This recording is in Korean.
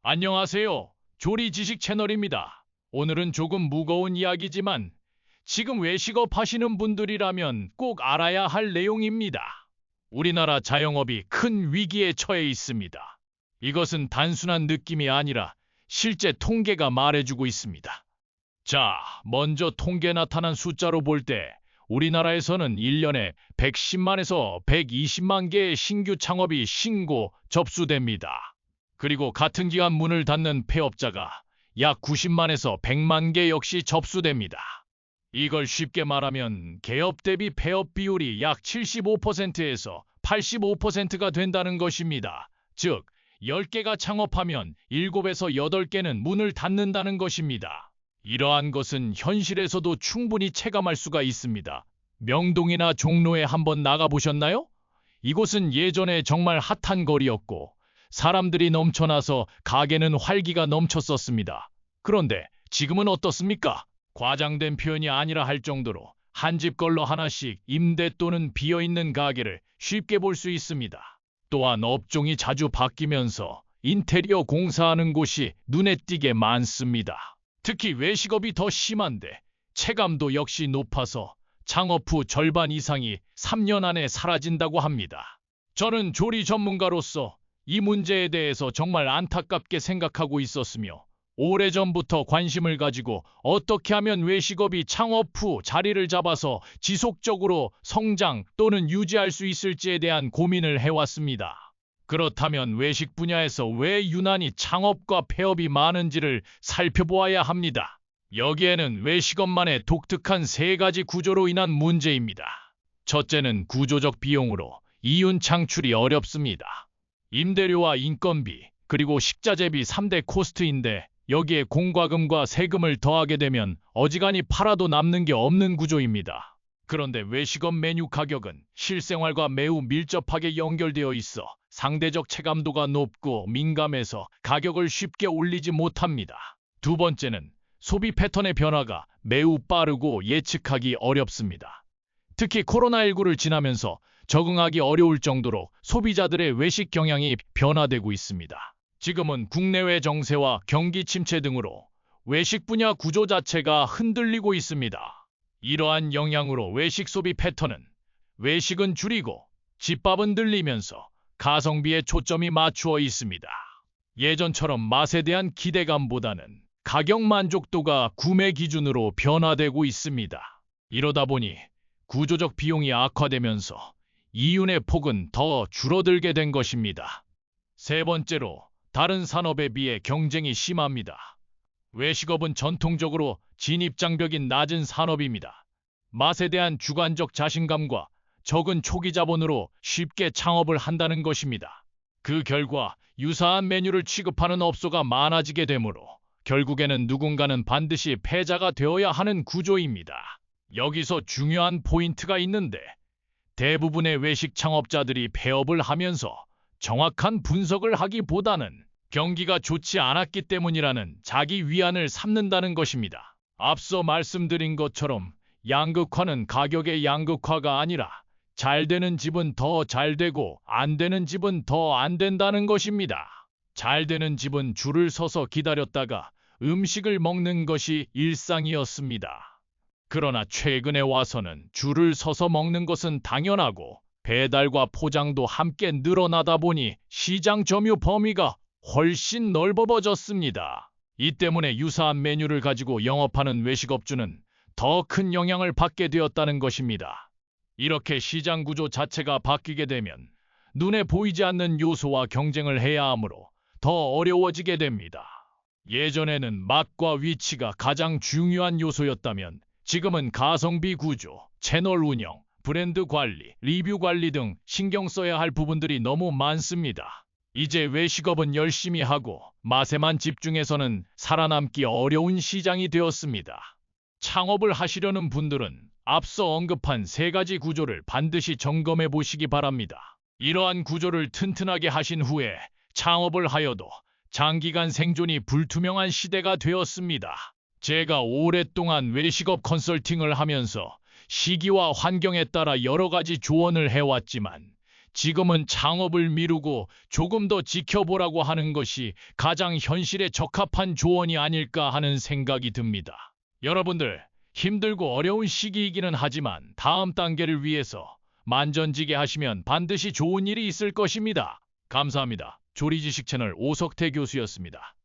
안녕하세요. 조리 지식 채널입니다. 오늘은 조금 무거운 이야기지만 지금 외식업 하시는 분들이라면 꼭 알아야 할 내용입니다. 우리나라 자영업이 큰 위기에 처해 있습니다. 이것은 단순한 느낌이 아니라 실제 통계가 말해주고 있습니다. 자, 먼저 통계 나타난 숫자로 볼 때 우리나라에서는 1년에 110만에서 120만 개의 신규 창업이 신고 접수됩니다. 그리고 같은 기간 문을 닫는 폐업자가 약 90만에서 100만 개 역시 접수됩니다. 이걸 쉽게 말하면 개업 대비 폐업 비율이 약 75%에서 85%가 된다는 것입니다. 즉, 10개가 창업하면 7에서 8개는 문을 닫는다는 것입니다. 이러한 것은 현실에서도 충분히 체감할 수가 있습니다. 명동이나 종로에 한번 나가보셨나요? 이곳은 예전에 정말 핫한 거리였고 사람들이 넘쳐나서 가게는 활기가 넘쳤었습니다. 그런데 지금은 어떻습니까? 과장된 표현이 아니라 할 정도로 한 집 걸러 하나씩 임대 또는 비어있는 가게를 쉽게 볼 수 있습니다. 또한 업종이 자주 바뀌면서 인테리어 공사하는 곳이 눈에 띄게 많습니다. 특히 외식업이 더 심한데 체감도 역시 높아서 창업 후 절반 이상이 3년 안에 사라진다고 합니다. 저는 조리 전문가로서 이 문제에 대해서 정말 안타깝게 생각하고 있었으며 오래전부터 관심을 가지고 어떻게 하면 외식업이 창업 후 자리를 잡아서 지속적으로 성장 또는 유지할 수 있을지에 대한 고민을 해왔습니다. 그렇다면 외식 분야에서 왜 유난히 창업과 폐업이 많은지를 살펴보아야 합니다. 여기에는 외식업만의 독특한 3가지 구조로 인한 문제입니다. 첫째는 구조적 비용으로 이윤 창출이 어렵습니다. 임대료와 인건비, 그리고 식자재비 3대 코스트인데 여기에 공과금과 세금을 더하게 되면 어지간히 팔아도 남는 게 없는 구조입니다. 그런데 외식업 메뉴 가격은 실생활과 매우 밀접하게 연결되어 있어 상대적 체감도가 높고 민감해서 가격을 쉽게 올리지 못합니다. 두 번째는 소비 패턴의 변화가 매우 빠르고 예측하기 어렵습니다. 특히 코로나19를 지나면서 적응하기 어려울 정도로 소비자들의 외식 경향이 변화되고 있습니다. 지금은 국내외 정세와 경기 침체 등으로 외식 분야 구조 자체가 흔들리고 있습니다. 이러한 영향으로 외식 소비 패턴은 외식은 줄이고 집밥은 늘리면서 가성비에 초점이 맞추어 있습니다. 예전처럼 맛에 대한 기대감보다는 가격 만족도가 구매 기준으로 변화되고 있습니다. 이러다 보니 구조적 비용이 악화되면서 이윤의 폭은 더 줄어들게 된 것입니다. 세 번째로 다른 산업에 비해 경쟁이 심합니다. 외식업은 전통적으로 진입장벽이 낮은 산업입니다. 맛에 대한 주관적 자신감과 적은 초기 자본으로 쉽게 창업을 한다는 것입니다. 그 결과 유사한 메뉴를 취급하는 업소가 많아지게 되므로 결국에는 누군가는 반드시 패자가 되어야 하는 구조입니다. 여기서 중요한 포인트가 있는데 대부분의 외식 창업자들이 폐업을 하면서 정확한 분석을 하기보다는 경기가 좋지 않았기 때문이라는 자기 위안을 삼는다는 것입니다. 앞서 말씀드린 것처럼 양극화는 가격의 양극화가 아니라 잘 되는 집은 더 잘 되고 안 되는 집은 더 안 된다는 것입니다. 잘 되는 집은 줄을 서서 기다렸다가 음식을 먹는 것이 일상이었습니다. 그러나 최근에 와서는 줄을 서서 먹는 것은 당연하고 배달과 포장도 함께 늘어나다 보니 시장 점유 범위가 훨씬 넓어졌습니다. 이 때문에 유사한 메뉴를 가지고 영업하는 외식업주는 더 큰 영향을 받게 되었다는 것입니다. 이렇게 시장 구조 자체가 바뀌게 되면 눈에 보이지 않는 요소와 경쟁을 해야 하므로 더 어려워지게 됩니다. 예전에는 맛과 위치가 가장 중요한 요소였다면 지금은 가성비 구조, 채널 운영, 브랜드 관리, 리뷰 관리 등 신경 써야 할 부분들이 너무 많습니다. 이제 외식업은 열심히 하고 맛에만 집중해서는 살아남기 어려운 시장이 되었습니다. 창업을 하시려는 분들은 앞서 언급한 3가지 구조를 반드시 점검해 보시기 바랍니다. 이러한 구조를 튼튼하게 하신 후에 창업을 하여도 장기간 생존이 불투명한 시대가 되었습니다. 제가 오랫동안 외식업 컨설팅을 하면서 시기와 환경에 따라 여러 가지 조언을 해왔지만 지금은 창업을 미루고 조금 더 지켜보라고 하는 것이 가장 현실에 적합한 조언이 아닐까 하는 생각이 듭니다. 여러분들, 힘들고 어려운 시기이기는 하지만 다음 단계를 위해서 만전지게 하시면 반드시 좋은 일이 있을 것입니다. 감사합니다. 조리지식 채널 오석태 교수였습니다.